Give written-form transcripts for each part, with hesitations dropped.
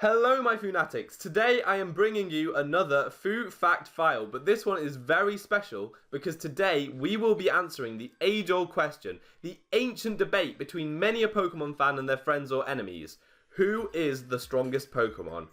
Hello my Funatics, today I am bringing you another Foo Fact File, but this one is very special because today we will be answering the age-old question, the ancient debate between many a Pokemon fan and their friends or enemies. Who is the strongest Pokemon?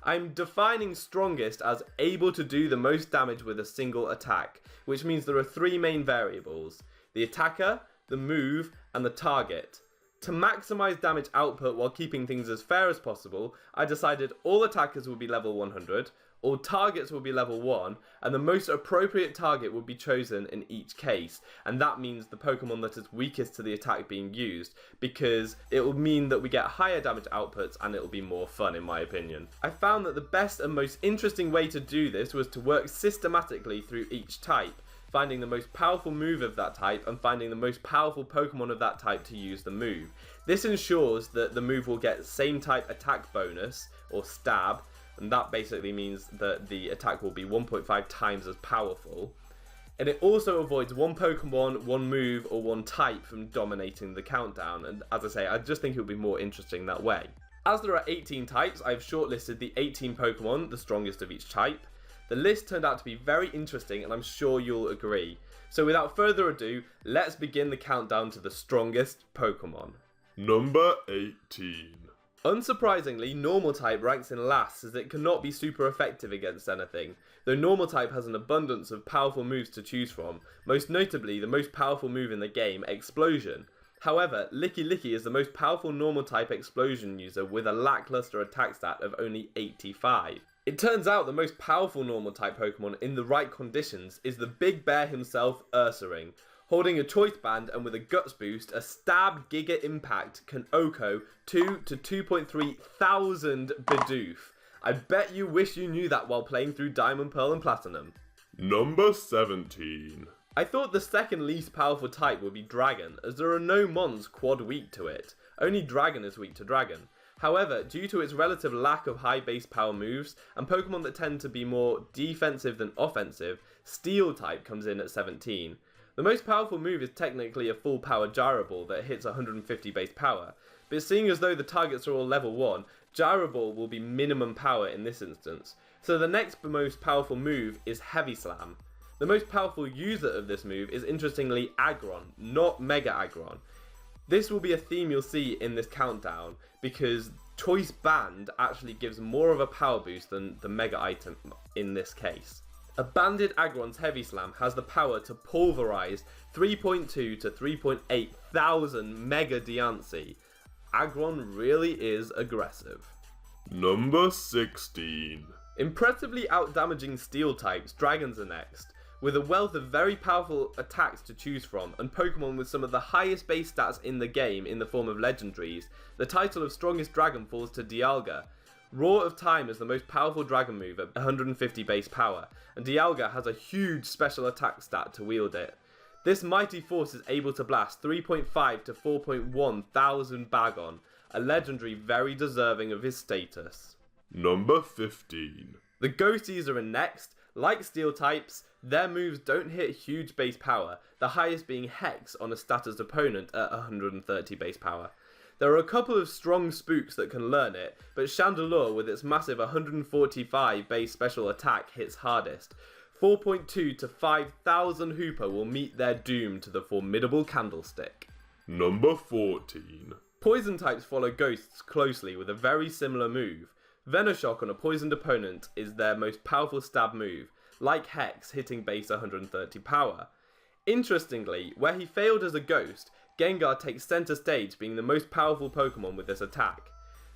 I'm defining strongest as able to do the most damage with a single attack, which means there are three main variables: the attacker, the move, and the target. To maximise damage output while keeping things as fair as possible, I decided all attackers will be level 100, all targets will be level 1, and the most appropriate target will be chosen in each case. And that means the Pokemon that is weakest to the attack being used, because it will mean that we get higher damage outputs and it will be more fun in my opinion. I found that the best and most interesting way to do this was to work systematically through each type, finding the most powerful move of that type and finding the most powerful Pokemon of that type to use the move. This ensures that the move will get same type attack bonus, or stab, and that basically means that the attack will be 1.5 times as powerful. And it also avoids one Pokemon, one move, or one type from dominating the countdown, and as I say, I just think it would be more interesting that way. As there are 18 types, I've shortlisted the 18 Pokemon, the strongest of each type. The list turned out to be very interesting and I'm sure you'll agree. So without further ado, let's begin the countdown to the strongest Pokemon. Number 18. Unsurprisingly, Normal type ranks in last as it cannot be super effective against anything, though Normal type has an abundance of powerful moves to choose from, most notably the most powerful move in the game, Explosion. However, Licky Licky is the most powerful Normal type Explosion user with a lackluster attack stat of only 85. It turns out the most powerful Normal type Pokemon in the right conditions is the big bear himself, Ursaring. Holding a Choice Band and with a Guts boost, a stabbed Giga Impact can OHKO 2 to 2.3 thousand Bidoof. I bet you wish you knew that while playing through Diamond, Pearl and Platinum. Number 17. I thought the second least powerful type would be Dragon, as there are no mons quad weak to it. Only Dragon is weak to Dragon. However, due to its relative lack of high base power moves, and Pokemon that tend to be more defensive than offensive, Steel type comes in at 17. The most powerful move is technically a full power Gyro Ball that hits 150 base power, but seeing as though the targets are all level 1, Gyro Ball will be minimum power in this instance. So the next most powerful move is Heavy Slam. The most powerful user of this move is interestingly Aggron, not Mega Aggron. This will be a theme you'll see in this countdown, because Choice Band actually gives more of a power boost than the Mega item in this case. A banded Aggron's Heavy Slam has the power to pulverize 3.2 to 3.8 thousand Mega Diancie. Aggron really is aggressive. Number 16. Impressively outdamaging Steel types, Dragons are next. With a wealth of very powerful attacks to choose from, and Pokemon with some of the highest base stats in the game in the form of legendaries, the title of strongest dragon falls to Dialga. Roar of Time is the most powerful dragon move at 150 base power, and Dialga has a huge special attack stat to wield it. This mighty force is able to blast 3.5 to 4.1 thousand Bagon, a legendary very deserving of his status. Number 15. The Ghosties are in next. Like Steel types, their moves don't hit huge base power, the highest being Hex on a status opponent at 130 base power. There are a couple of strong spooks that can learn it, but Chandelure with its massive 145 base special attack hits hardest. 4.2 to 5,000 Hooper will meet their doom to the formidable Candlestick. Number 14. Poison types follow Ghosts closely with a very similar move. Venoshock on a poisoned opponent is their most powerful stab move, like Hex hitting base 130 power. Interestingly, where he failed as a ghost, Gengar takes center stage being the most powerful Pokemon with this attack.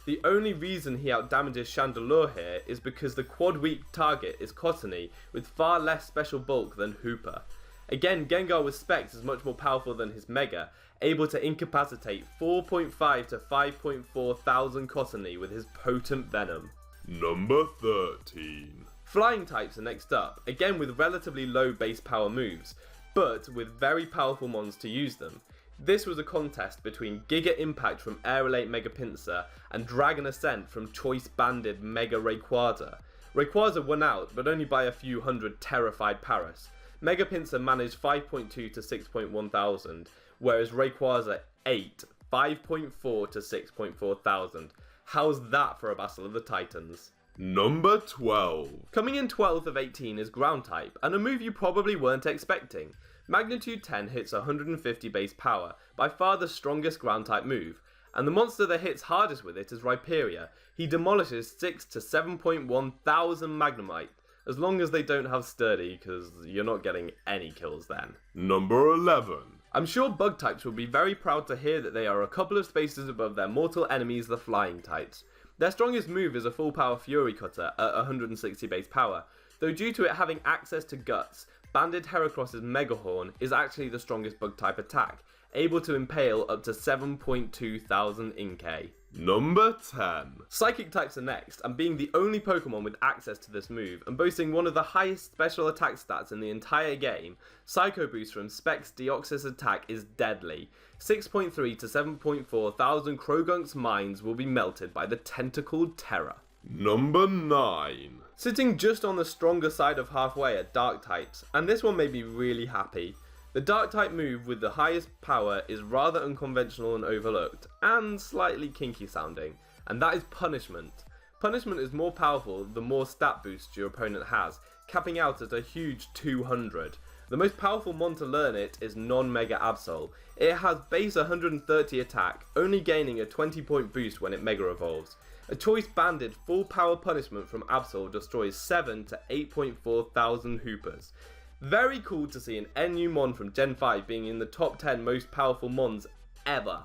The only reason he outdamages Chandelure here is because the quad weak target is Cottony with far less special bulk than Hooper. Again, Gengar with Specs is much more powerful than his Mega, able to incapacitate 4.5 to 5.4 thousand Cottony with his potent venom. Number 13. Flying types are next up, again with relatively low base power moves, but with very powerful mons to use them. This was a contest between Giga Impact from Aerolate Mega Pinsir and Dragon Ascent from Choice Banded Mega Rayquaza. Rayquaza won out, but only by a few hundred terrified Paras. Mega Pinsir managed 5.2 to 6.1 thousand, whereas Rayquaza ate 5.4 to 6.4 thousand. How's that for a Battle of the Titans? Number 12. Coming in 12th of 18 is Ground type, and a move you probably weren't expecting. Magnitude 10 hits 150 base power, by far the strongest Ground type move, and the monster that hits hardest with it is Rhyperior. He demolishes 6 to 7.1 thousand Magnemite, as long as they don't have Sturdy, because you're not getting any kills then. Number 11. I'm sure Bug types will be very proud to hear that they are a couple of spaces above their mortal enemies, the Flying types. Their strongest move is a full power Fury Cutter at 160 base power, though due to it having access to Guts, Banded Heracross's Mega Horn is actually the strongest Bug type attack, able to impale up to 7.2 thousand Inkay. Number 10. Psychic types are next, and being the only Pokemon with access to this move, and boasting one of the highest special attack stats in the entire game, Psycho Boost from Specs Deoxys attack is deadly. 6.3 to 7.4 thousand Croagunk's minds will be melted by the Tentacled Terror. Number 9. Sitting just on the stronger side of halfway are Dark types, and this one made me really happy. The Dark type move with the highest power is rather unconventional and overlooked, and slightly kinky sounding, and that is Punishment. Punishment is more powerful the more stat boosts your opponent has, capping out at a huge 200. The most powerful mon to learn it is Non-Mega Absol. It has base 130 attack, only gaining a 20 point boost when it Mega Evolves. A choice banded full power punishment from Absol destroys 7 to 8.4 thousand Hoopers. Very cool to see an NU mon from Gen 5 being in the top 10 most powerful mons ever.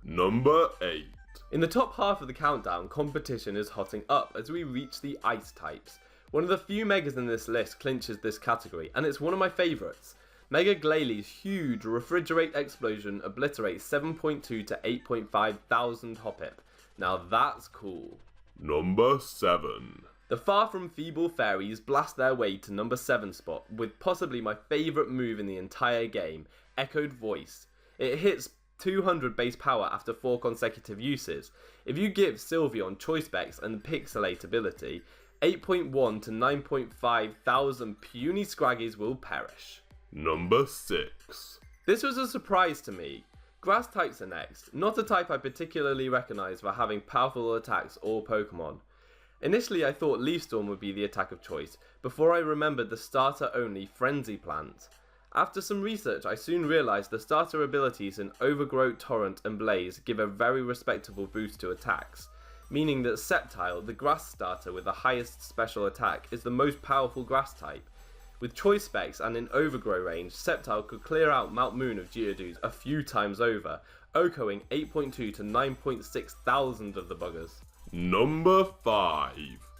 Number 8. In the top half of the countdown, competition is hotting up as we reach the Ice types. One of the few Megas in this list clinches this category, and it's one of my favourites. Mega Glalie huge Refrigerate Explosion obliterates 7.2 to 8.5 thousand Hoppip. Now that's cool. Number 7. The far from feeble fairies blast their way to number 7 spot with possibly my favourite move in the entire game, Echoed Voice. It hits 200 base power after 4 consecutive uses. If you give Sylveon Choice Specs and Pixelate ability, 8.1 to 9.5 thousand puny Scraggies will perish. Number 6. This was a surprise to me. Grass types are next, not a type I particularly recognise for having powerful attacks or Pokemon. Initially I thought Leaf Storm would be the attack of choice, before I remembered the starter only Frenzy Plant. After some research I soon realised the starter abilities in Overgrow, Torrent and Blaze give a very respectable boost to attacks, meaning that Sceptile, the grass starter with the highest special attack, is the most powerful grass type. With choice specs and in overgrow range, Sceptile could clear out Mount Moon of Geodudes a few times over, OHKOing 8.2 to 9.6 thousand of the buggers. Number 5.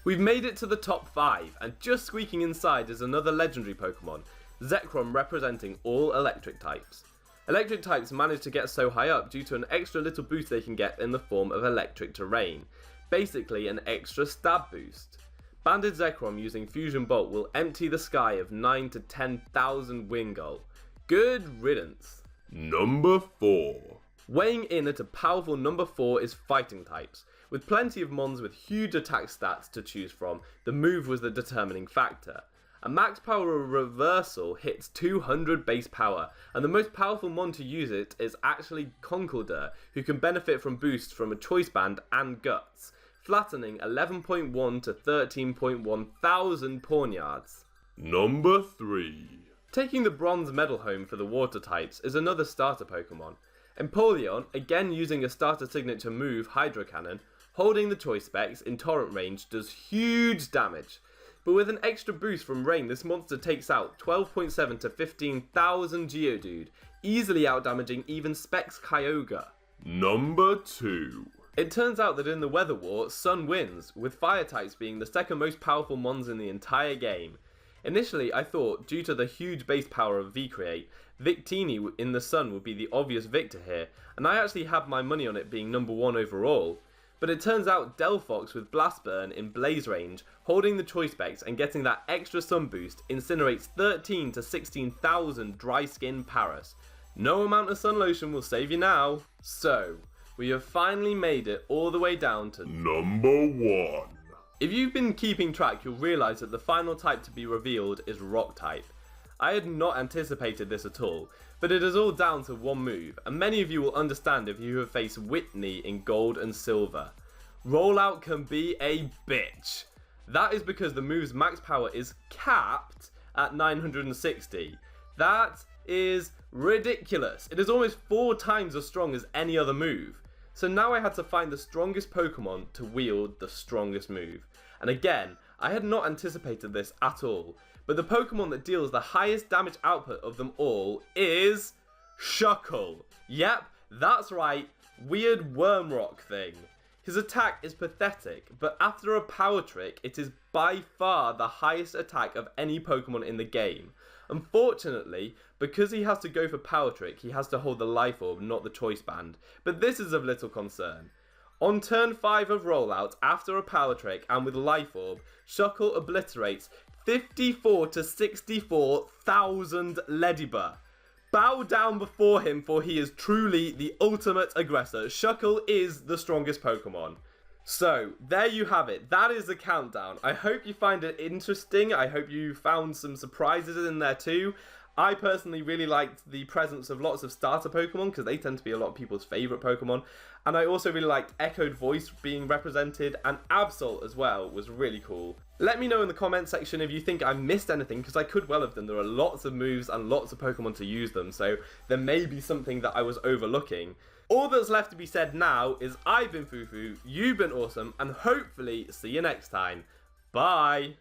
We've made it to the top 5, and just squeaking inside is another legendary Pokemon, Zekrom representing all electric types. Electric types manage to get so high up due to an extra little boost they can get in the form of electric terrain, basically an extra stab boost. Banded Zekrom using Fusion Bolt will empty the sky of 9 to 10,000 Wingull. Good riddance. Number 4. Weighing in at a powerful number 4 is Fighting types. With plenty of mons with huge attack stats to choose from, the move was the determining factor. A max power reversal hits 200 base power, and the most powerful mon to use it is actually Conkeldurr, who can benefit from boosts from a choice band and guts, flattening 11.1 to 13.1 thousand Pawniards. Number 3. Taking the bronze medal home for the water types is another starter Pokemon. Empoleon, again using a starter signature move Hydro Cannon, holding the choice specs in torrent range does huge damage. But with an extra boost from rain, this monster takes out 12.7 to 15,000 Geodude, easily outdamaging even Specs Kyogre. Number 2. It turns out that in the Weather War, Sun wins, with fire types being the second most powerful mons in the entire game. Initially, I thought, due to the huge base power of V-Create, Victini in the Sun would be the obvious victor here, and I actually had my money on it being number 1 overall. But it turns out Delphox with Blast Burn in Blaze range, holding the choice specs and getting that extra sun boost, incinerates 13 to 16,000 dry skin Paras. No amount of sun lotion will save you now. So, we have finally made it all the way down to Number 1. If you've been keeping track, you'll realise that the final type to be revealed is Rocktype. I had not anticipated this at all, but it is all down to one move, and many of you will understand if you have faced Whitney in Gold and Silver. Rollout can be a bitch. That is because the move's max power is capped at 960. That is ridiculous. It is almost 4 times as strong as any other move. So now I had to find the strongest Pokemon to wield the strongest move. And again, I had not anticipated this at all. But the Pokemon that deals the highest damage output of them all is Shuckle. Yep, that's right, weird worm rock thing. His attack is pathetic, but after a power trick, it is by far the highest attack of any Pokemon in the game. Unfortunately, because he has to go for power trick, he has to hold the life orb, not the choice band. But this is of little concern. On turn 5 of rollout, after a power trick and with life orb, Shuckle obliterates 54 to 64,000 Ledibur. Bow down before him, for he is truly the ultimate aggressor. Shuckle is the strongest Pokemon. So, there you have it. That is the countdown. I hope you find it interesting. I hope you found some surprises in there too. I personally really liked the presence of lots of starter Pokemon because they tend to be a lot of people's favourite Pokemon. And I also really liked Echoed Voice being represented, and Absol as well was really cool. Let me know in the comment section if you think I missed anything, because I could well have done. There are lots of moves and lots of Pokemon to use them, so there may be something that I was overlooking. All that's left to be said now is I've been Fufu, you've been awesome, and hopefully see you next time. Bye!